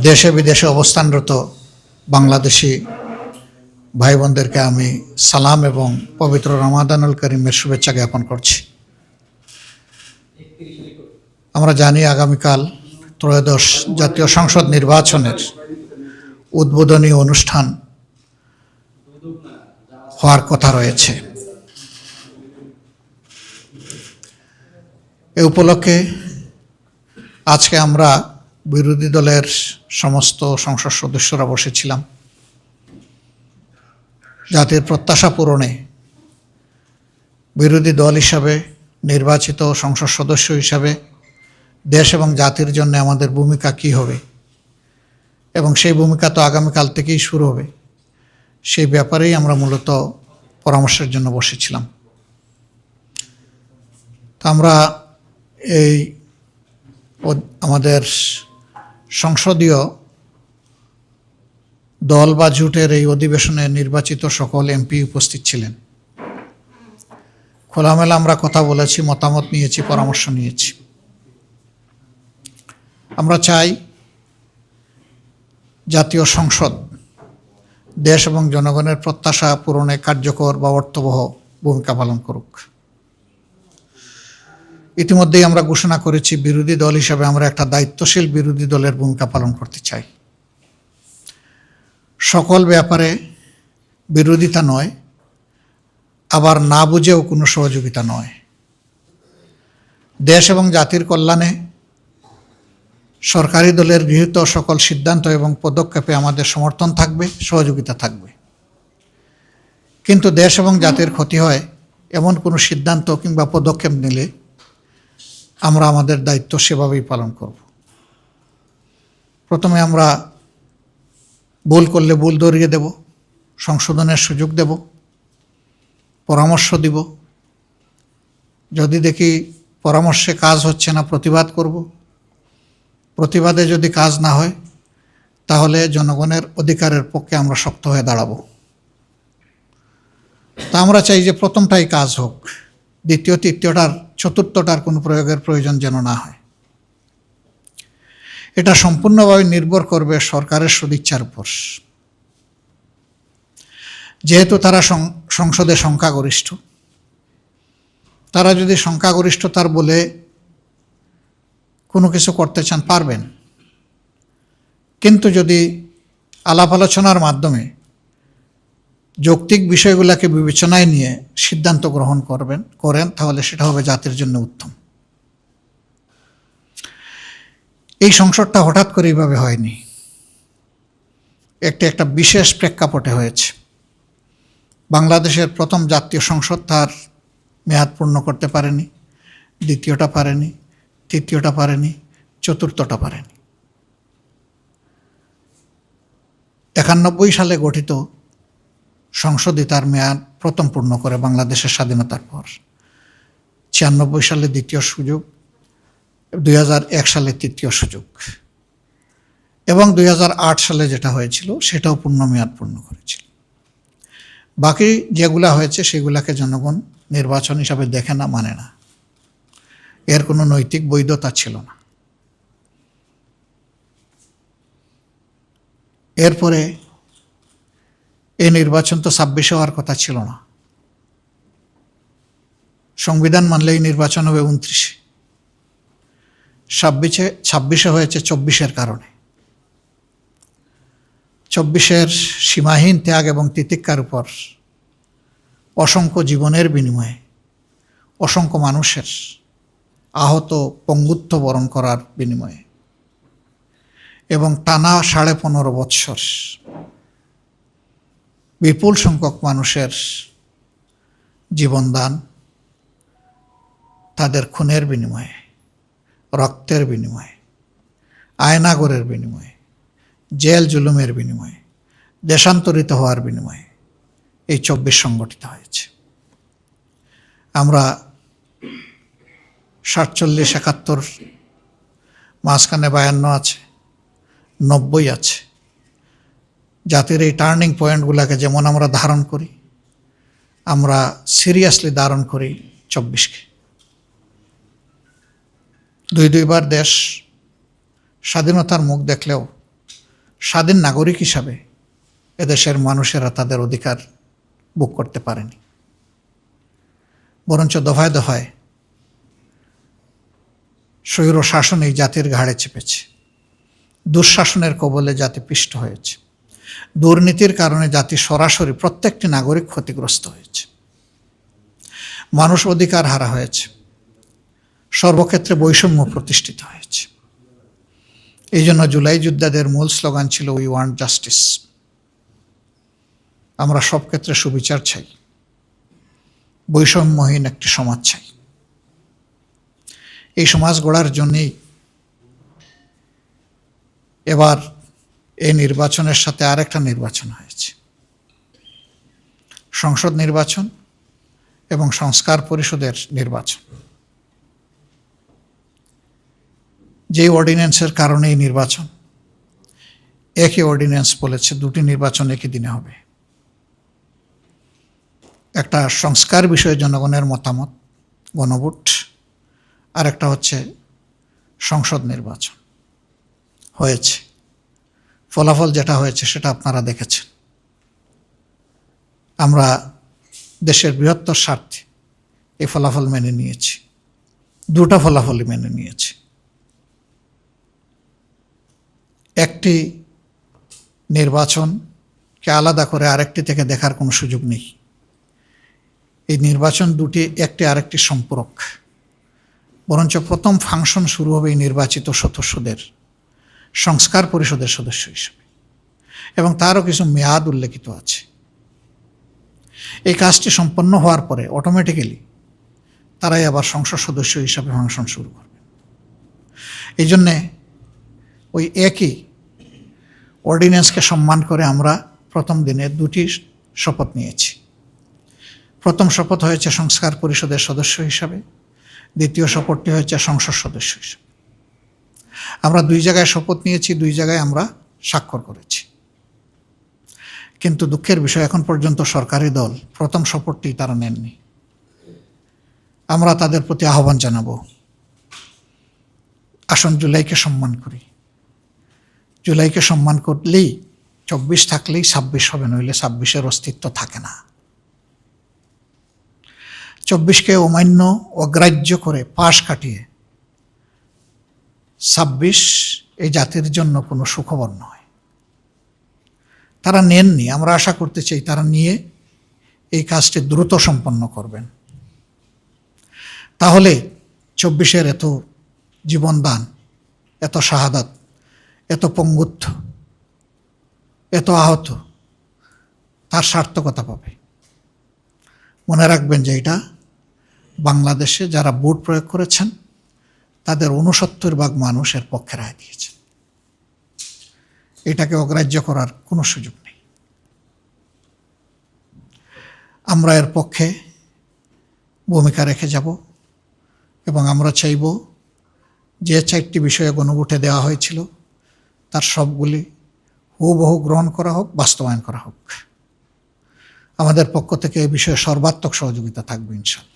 দেশে বিদেশে অবস্থানরত বাংলাদেশি ভাই বোনদেরকে আমি সালাম এবং পবিত্র রমাদানুল করিমের শুভেচ্ছা জ্ঞাপন করছি। আমরা জানি আগামীকাল ত্রয়োদশ জাতীয় সংসদ নির্বাচনের উদ্বোধনী অনুষ্ঠান হওয়ার কথা রয়েছে। এ উপলক্ষে আজকে আমরা বিরোধী দলের সমস্ত সংসদ সদস্যরা বসেছিলাম জাতির প্রত্যাশা পূরণে। বিরোধী দল হিসাবে, নির্বাচিত সংসদ সদস্য হিসাবে দেশ এবং জাতির জন্য আমাদের ভূমিকা কী হবে এবং সেই ভূমিকা তো আগামীকাল থেকেই শুরু হবে, সেই ব্যাপারেই আমরা মূলত পরামর্শের জন্য বসেছিলাম। তা আমরা এই আমাদের সংসদীয় দল বা জোটের এই অধিবেশনে নির্বাচিত সকল এমপি উপস্থিত ছিলেন। খোলামেলা আমরা কথা বলেছি, মতামত নিয়েছি, পরামর্শ নিয়েছি। আমরা চাই জাতীয় সংসদ দেশ এবং জনগণের প্রত্যাশা পূরণে কার্যকর বা অর্থবহ ভূমিকা পালন করুক। ইতিমধ্যেই আমরা ঘোষণা করেছি বিরোধী দল হিসাবে আমরা একটা দায়িত্বশীল বিরোধী দলের ভূমিকা পালন করতে চাই। সকল ব্যাপারে বিরোধিতা নয়, আবার না বুঝেও কোনো সহযোগিতা নয়। দেশ এবং জাতির কল্যাণে সরকারি দলের গৃহীত সকল সিদ্ধান্ত এবং পদক্ষেপে আমাদের সমর্থন থাকবে, সহযোগিতা থাকবে। কিন্তু দেশ এবং জাতির ক্ষতি হয় এমন কোনো সিদ্ধান্ত কিংবা পদক্ষেপ নিলে আমরা আমাদের দায়িত্ব সেভাবেই পালন করব। প্রথমে আমরা ভুল করলে ভুল ধরিয়ে দেব, সংশোধনের সুযোগ দেব, পরামর্শ দিব। যদি দেখি পরামর্শে কাজ হচ্ছে না, প্রতিবাদ করব। প্রতিবাদে যদি কাজ না হয় তাহলে জনগণের অধিকারের পক্ষে আমরা শক্ত হয়ে দাঁড়াবো। তা আমরা চাই যে প্রথমটাই কাজ হোক, দ্বিতীয়, তৃতীয়টার, চতুর্থটার কোনো প্রয়োগের প্রয়োজন যেন না হয়। এটা সম্পূর্ণভাবে নির্ভর করবে সরকারের সদিচ্ছার উপর। যেহেতু তারা সংসদে সংখ্যাগরিষ্ঠ, তারা যদি সংখ্যাগরিষ্ঠতার বলে কোনো কিছু করতে চান পারবেন, কিন্তু যদি আলাপ আলোচনার মাধ্যমে যৌক্তিক বিষয়গুলোকে বিবেচনায় নিয়ে সিদ্ধান্ত গ্রহণ করেন তাহলে সেটা হবে জাতির জন্য উত্তম। এই সংসদটা হঠাৎ করে এইভাবে হয়নি, একটা বিশেষ প্রেক্ষাপটে হয়েছে। বাংলাদেশের প্রথম জাতীয় সংসদ তার মেয়াদ পূর্ণ করতে পারেনি, দ্বিতীয়টা পারেনি, তৃতীয়টা পারেনি, চতুর্থটা পারেনি। 91 সালে গঠিত সংসদই তার মেয়াদ প্রথম পূর্ণ করে বাংলাদেশের স্বাধীনতার পর। 96 সালে দ্বিতীয় সুযোগ, 2001 সালে তৃতীয় সুযোগ এবং 2008 সালে যেটা হয়েছিল সেটাও পূর্ণ মেয়াদ পূর্ণ করেছিল। বাকি যেগুলা হয়েছে সেগুলাকে জনগণ নির্বাচন হিসাবে দেখে না, মানে না। এর কোনো নৈতিক বৈধতা ছিল না। এরপরে এই নির্বাচন তো 26 হওয়ার কথা ছিল না। সংবিধান মানলেই নির্বাচন হবে 29-এ। 26-এ হয়েছে 24-এর কারণে। 24-এর সীমাহীন ত্যাগ এবং তিতিক্ষার উপর অসংখ্য জীবনের বিনিময়ে, অসংখ্য মানুষের আহত, পঙ্গুত্ব বরণ করার বিনিময়ে এবং টানা 15.5 বৎসর বিপুল সংখ্যক মানুষের জীবনদান, তাদের খুনের বিনিময়ে, রক্তের বিনিময়ে, আয়নাগরের বিনিময়ে, জেল জুলুমের বিনিময়ে, দেশান্তরিত হওয়ার বিনিময়ে এই 24 সংগঠিত হয়েছে। আমরা 47, 71, মাঝখানে 52 আছে, 90 আছে। জাতির এই টার্নিং পয়েন্টগুলোকে যেমন আমরা ধারণ করি, আমরা সিরিয়াসলি ধারণ করি 24-কে। দুইবার দেশ স্বাধীনতার মুখ দেখলেও স্বাধীন নাগরিক হিসাবে এদেশের মানুষেরা তাদের অধিকার ভোগ করতে পারেনি, বরঞ্চ দফায় দফায় স্বৈর শাসন এই জাতির ঘাড়ে চেপেছে। দুঃশাসনের কবলে জাতি পিষ্ট হয়েছে। দুর্নীতির কারণে জাতি সরাসরি প্রত্যেকটি নাগরিক ক্ষতিগ্রস্ত হয়েছে। মানুষ অধিকার হারা হয়েছে। সর্বক্ষেত্রে বৈষম্য প্রতিষ্ঠিত হয়েছে। এই জন্য জুলাই যোদ্ধাদের মূল স্লোগান ছিল উই ওয়ান্ট জাস্টিস। আমরা সব ক্ষেত্রে সুবিচার চাই, বৈষম্যহীন একটি সমাজ চাই। এই সমাজ গড়ার জন্যেই এবার এই নির্বাচনের সাথে আরেকটা নির্বাচন হয়েছে, সংসদ নির্বাচন এবং সংস্কার পরিষদের নির্বাচন। যে অর্ডিন্যান্সের কারণে এই নির্বাচন, একই অর্ডিন্যান্স বলেছে দুটি নির্বাচন একই দিনে হবে। একটা সংস্কার বিষয়ে জনগণের মতামত, গণভোট, আর একটা হচ্ছে সংসদ নির্বাচন হয়েছে। ফলাফল যেটা হয়েছে সেটা আপনারা দেখেছেন। আমরা দেশের বৃহত্তর স্বার্থে এই ফলাফল মেনে নিয়েছি, দুটা ফলাফলই মেনে নিয়েছি। একটি নির্বাচনকে আলাদা করে আরেকটি থেকে দেখার কোনো সুযোগ নেই। এই নির্বাচন দুটি একটি আরেকটি সম্পূরক। বরঞ্চ প্রথম ফাংশন শুরু হবে এই নির্বাচিত সদস্যদের সংস্কার পরিষদের সদস্য হিসেবে, এবং তারও কিছু মেয়াদ উল্লেখিত আছে। এই কাজটি সম্পন্ন হওয়ার পরে অটোমেটিক্যালি তারাই আবার সংসদ সদস্য হিসাবে ফাংশন শুরু করবে। এই জন্যে ওই একই অর্ডিন্যান্সকে সম্মান করে আমরা প্রথম দিনে দুটি শপথ নিয়েছি। প্রথম শপথ হয়েছে সংস্কার পরিষদের সদস্য হিসাবে, দ্বিতীয় শপথটি হয়েছে সংসদ সদস্য হিসাবে। আমরা দুই জায়গায় শপথ নিয়েছি, দুই জায়গায় আমরা স্বাক্ষর করেছি। কিন্তু দুঃখের বিষয়, এখন পর্যন্ত সরকারি দল প্রথম শপথটি তারা নেননি। আমরা তাদের প্রতি আহ্বান জানাবো, আসুন জুলাইকে সম্মান করি। জুলাইকে সম্মান করলেই 24 থাকলেই 26 হবে, নইলে 26-এর অস্তিত্ব থাকে না। 24কে অমান্য অগ্রাহ্য করে পাশ কাটিয়ে 26 এই জাতির জন্য কোনো সুখবর নয়। তারা নেননি, আমরা আশা করতে চাই তারা নিয়ে এই কাজটি দ্রুত সম্পন্ন করবেন। তাহলে 24-এর এত জীবনদান, এত শাহাদাত, এত পঙ্গুত্ব, এত আহত, তার সার্থকতা পাবে। মনে রাখবেন যে এটা বাংলাদেশে যারা ভোট প্রয়োগ করেছেন তাদের 69% মানুষের পক্ষে রায় দিয়েছে। এটাকে অগ্রাহ্য করার কোনো সুযোগ নেই। আমরা এর পক্ষে ভূমিকা রেখে যাব এবং আমরা চাইব যে 4টি বিষয়ে গণভোটে দেওয়া হয়েছিল তার সবগুলি হুবহু গ্রহণ করা হোক, বাস্তবায়ন করা হোক। আমাদের পক্ষ থেকে এই বিষয়ে সর্বাত্মক সহযোগিতা থাকবে ইনশাল্লাহ।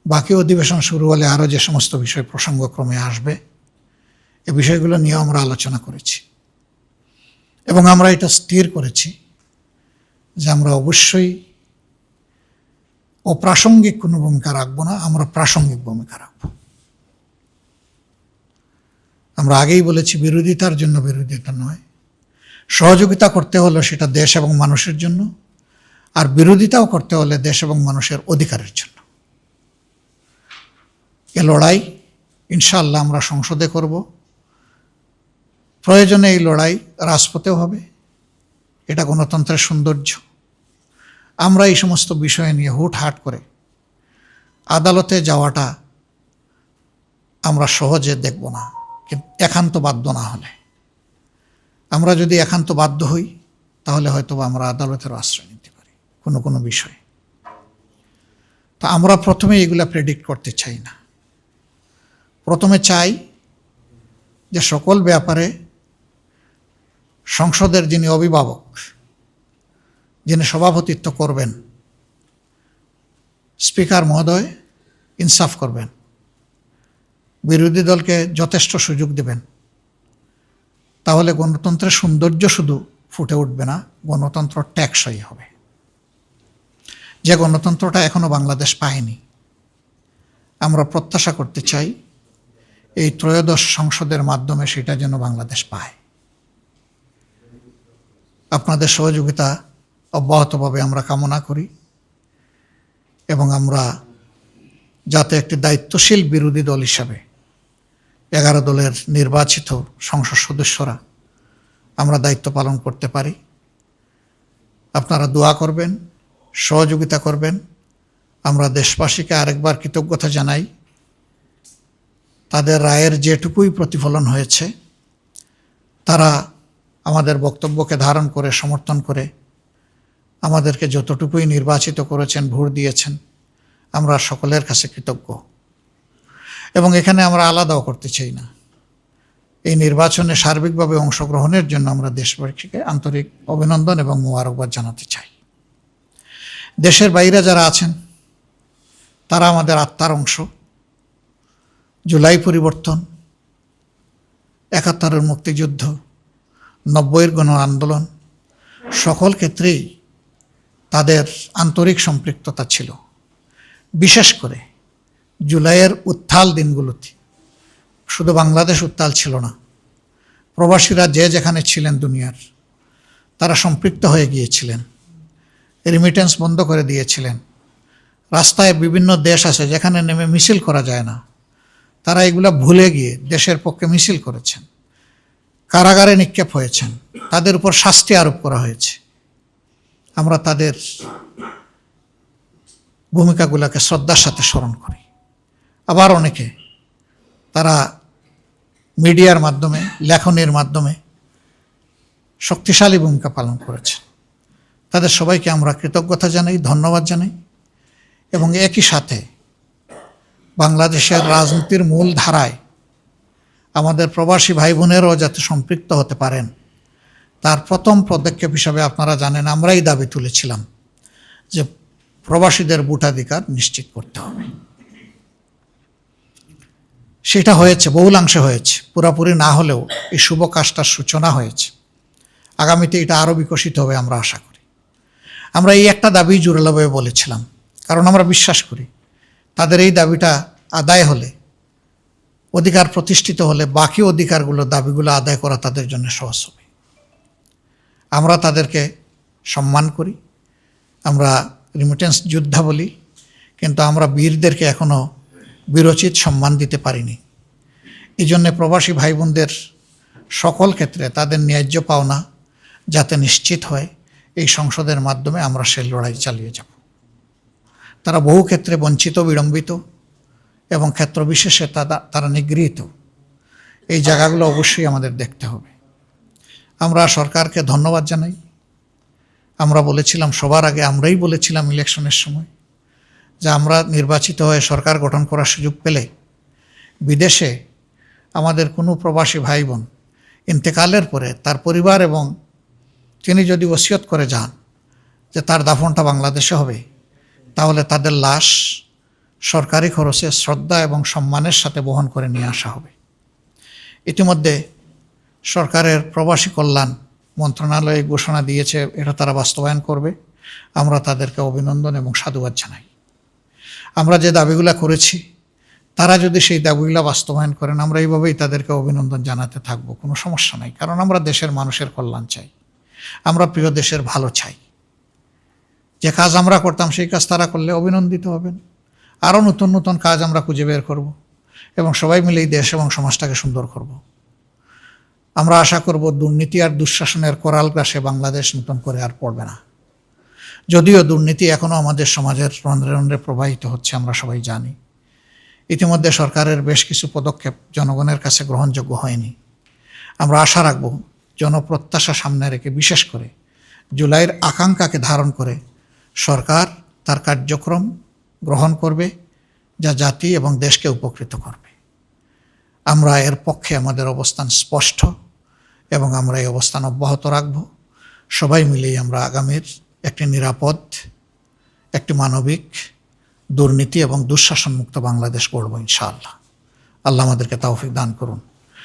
বাকি অধিবেশন শুরু হলে আরও যে সমস্ত বিষয় প্রসঙ্গক্রমে আসবে, এ বিষয়গুলো নিয়েও আমরা আলোচনা করেছি এবং আমরা এটা স্থির করেছি যে আমরা অবশ্যই অপ্রাসঙ্গিক কোনো ভূমিকা রাখবো না, আমরা প্রাসঙ্গিক ভূমিকা রাখব। আমরা আগেই বলেছি, বিরোধিতার জন্য বিরোধিতা নয়, সহযোগিতা করতে হলে সেটা দেশ এবং মানুষের জন্য, আর বিরোধিতাও করতে হলে দেশ এবং মানুষের অধিকারের জন্য। এ লড়াই ইনশাআল্লাহ আমরা সংসদে করব, প্রয়োজনে এই লড়াই রাজপথেও হবে। এটা গণতন্ত্রের সৌন্দর্য। আমরা এই সমস্ত বিষয় নিয়ে হুটহাট করে আদালতে যাওয়াটা আমরা সহজে দেখব না, কিন্তু একান্ত বাধ্য না হলে। আমরা যদি একান্ত বাধ্য হই তাহলে হয়তো আমরা আদালতের আশ্রয় নিতে পারি কোনো কোনো বিষয়ে। তা আমরা প্রথমে এগুলা প্রেডিক্ট করতে চাই না। প্রথমে চাই যে সকল ব্যাপারে সংসদের যিনি অভিভাবক, যিনি সভাপতিত্ব করবেন, স্পিকার মহোদয় ইনসাফ করবেন, বিরোধী দলকে যথেষ্ট সুযোগ দেবেন, তাহলে গণতন্ত্রের সৌন্দর্য শুধু ফুটে উঠবে না, গণতন্ত্র টেকসই হবে। যে গণতন্ত্রটা এখনো বাংলাদেশ পায়নি, আমরা প্রত্যাশা করতে চাই এই ত্রয়োদশ সংসদের মাধ্যমে সেটা যেন বাংলাদেশ পায়। আপনাদের সহযোগিতা অব্যাহতভাবে আমরা কামনা করি এবং আমরা যাতে একটি দায়িত্বশীল বিরোধী দল হিসাবে 11 দলের নির্বাচিত সংসদ সদস্যরা আমরা দায়িত্ব পালন করতে পারি। আপনারা দোয়া করবেন, সহযোগিতা করবেন। আমরা দেশবাসীকে আরেকবার কৃতজ্ঞতা জানাই। তাদের রায়ের যেটুকুই প্রতিফলন হয়েছে, তারা আমাদের বক্তব্যকে ধারণ করে সমর্থন করে আমাদেরকে যতটুকুই নির্বাচিত করেছেন, ভোট দিয়েছেন, আমরা সকলের কাছে কৃতজ্ঞ। এবং এখানে আমরা আলাদাও করতে চাই না। এই নির্বাচনে সার্বিকভাবে অংশগ্রহণের জন্য আমরা দেশবাসীকে আন্তরিক অভিনন্দন এবং মোবারকবাদ জানাতে চাই। দেশের বাইরে যারা আছেন তারা আমাদের আত্মার অংশ। জুলাই পরিবর্তন, 71-এর মুক্তিযুদ্ধ, 90-এর গণ আন্দোলন, সকল ক্ষেত্রেই তাদের আন্তরিক সম্পৃক্ততা ছিল। বিশেষ করে জুলাইয়ের উত্তাল দিনগুলোতে শুধু বাংলাদেশ উত্তাল ছিল না, প্রবাসীরা যে যেখানে ছিলেন দুনিয়ার, তারা সম্পৃক্ত হয়ে গিয়েছিলেন, রেমিটেন্স বন্ধ করে দিয়েছিলেন। রাস্তায় বিভিন্ন দেশ আছে যেখানে নেমে মিছিল করা যায় না, তারা এগুলা ভুলে গিয়ে দেশের পক্ষে মিছিল করেছেন, কারাগারে নিক্ষেপ হয়েছেন, তাদের উপর শাস্তি আরোপ করা হয়েছে। আমরা তাদের ভূমিকাগুলোকে শ্রদ্ধার সাথে স্মরণ করি। আবার অনেকে তারা মিডিয়ার মাধ্যমে, লেখনের মাধ্যমে শক্তিশালী ভূমিকা পালন করেছে। তাদের সবাইকে আমরা কৃতজ্ঞতা জানাই, ধন্যবাদ জানাই। এবং একই সাথে বাংলাদেশের রাজনীতির মূল ধারায় আমাদের প্রবাসী ভাই বোনেরাও যাতে সম্পৃক্ত হতে পারেন, তার প্রথম পদক্ষেপ হিসাবে আপনারা জানেন আমরাই দাবি তুলেছিলাম যে প্রবাসীদের ভোটাধিকার নিশ্চিত করতে হবে। সেটা হয়েছে, বহুলাংশে হয়েছে, পুরাপুরি না হলেও এই শুভ কাজটার সূচনা হয়েছে। আগামীতে এটা আরও বিকশিত হবে আমরা আশা করি। আমরা এই একটা দাবি জোরালোভাবে বলেছিলাম, কারণ আমরা বিশ্বাস করি তাদের এই দাবিটা আদায় হলে, অধিকার প্রতিষ্ঠিত হলে, বাকি অধিকারগুলো, দাবিগুলো আদায় করা তাদের জন্য সহজ হবে। আমরা তাদেরকে সম্মান করি, আমরা রেমিটেন্স যোদ্ধা বলি, কিন্তু আমরা বীরদেরকে এখনও বীরোচিত সম্মান দিতে পারিনি। এই জন্যে প্রবাসী ভাই বোনদের সকল ক্ষেত্রে তাদের ন্যায্য পাওনা যাতে নিশ্চিত হয়, এই সংসদের মাধ্যমে আমরা সেই লড়াই চালিয়ে যাব। তারা বহু ক্ষেত্রে বঞ্চিত, বিড়ম্বিত এবং ক্ষেত্র বিশেষে তারা নিগৃহীত। এই জায়গাগুলো অবশ্যই আমাদের দেখতে হবে। আমরা সরকারকে ধন্যবাদ জানাই। আমরা বলেছিলাম, সবার আগে আমরাই বলেছিলাম ইলেকশনের সময়, যে আমরা নির্বাচিত হয়ে সরকার গঠন করার সুযোগ পেলে বিদেশে আমাদের কোনো প্রবাসী ভাই বোন ইন্তেকালের পরে তার পরিবার এবং তিনি যদি ওসিয়ত করে যান যে তার দাফনটা বাংলাদেশে হবে, তাহলে তাদের লাশ সরকারি খরচে শ্রদ্ধা এবং সম্মানের সাথে বহন করে নিয়ে আসা হবে। ইতিমধ্যে সরকারের প্রবাসী কল্যাণ মন্ত্রণালয় ঘোষণা দিয়েছে, এটা তারা বাস্তবায়ন করবে। আমরা তাদেরকে অভিনন্দন এবং সাধুবাদ জানাই। আমরা যে দাবিগুলো করেছি, তারা যদি সেই দাবিগুলো বাস্তবায়ন করেন, আমরা এইভাবেই তাদেরকে অভিনন্দন জানাতে থাকবো, কোনো সমস্যা নাই। কারণ আমরা দেশের মানুষের কল্যাণ চাই, আমরা প্রিয় দেশের ভালো চাই। যে কাজ আমরা করতাম সেই কাজ তারা করলে অভিনন্দিত হবেন। আরও নতুন নতুন কাজ আমরা খুঁজে বের করব এবং সবাই মিলে এই দেশ এবং সমাজটাকে সুন্দর করব। আমরা আশা করব দুর্নীতি আর দুঃশাসনের করাল গ্রাসে বাংলাদেশ নতুন করে আর পড়বে না। যদিও দুর্নীতি এখনও আমাদের সমাজের রন্ধ্রে রন্ধ্রে প্রবাহিত হচ্ছে, আমরা সবাই জানি। ইতিমধ্যে সরকারের বেশ কিছু পদক্ষেপ জনগণের কাছে গ্রহণযোগ্য হয়নি। আমরা আশা রাখব জনপ্রত্যাশা সামনে রেখে, বিশেষ করে জুলাইয়ের আকাঙ্ক্ষাকে ধারণ করে সরকার তার কার্যক্রম গ্রহণ করবে, যা জাতি এবং দেশকে উপকৃত করবে। আমরা এর পক্ষে আমাদের অবস্থান স্পষ্ট এবং আমরা এই অবস্থান অব্যাহত রাখব। সবাই মিলেই আমরা আগামীর একটি নিরাপদ, একটি মানবিক, দুর্নীতি এবং দুঃশাসনমুক্ত বাংলাদেশ গড়ব ইনশাআল্লাহ। আল্লাহ আমাদেরকে তৌফিক দান করুন।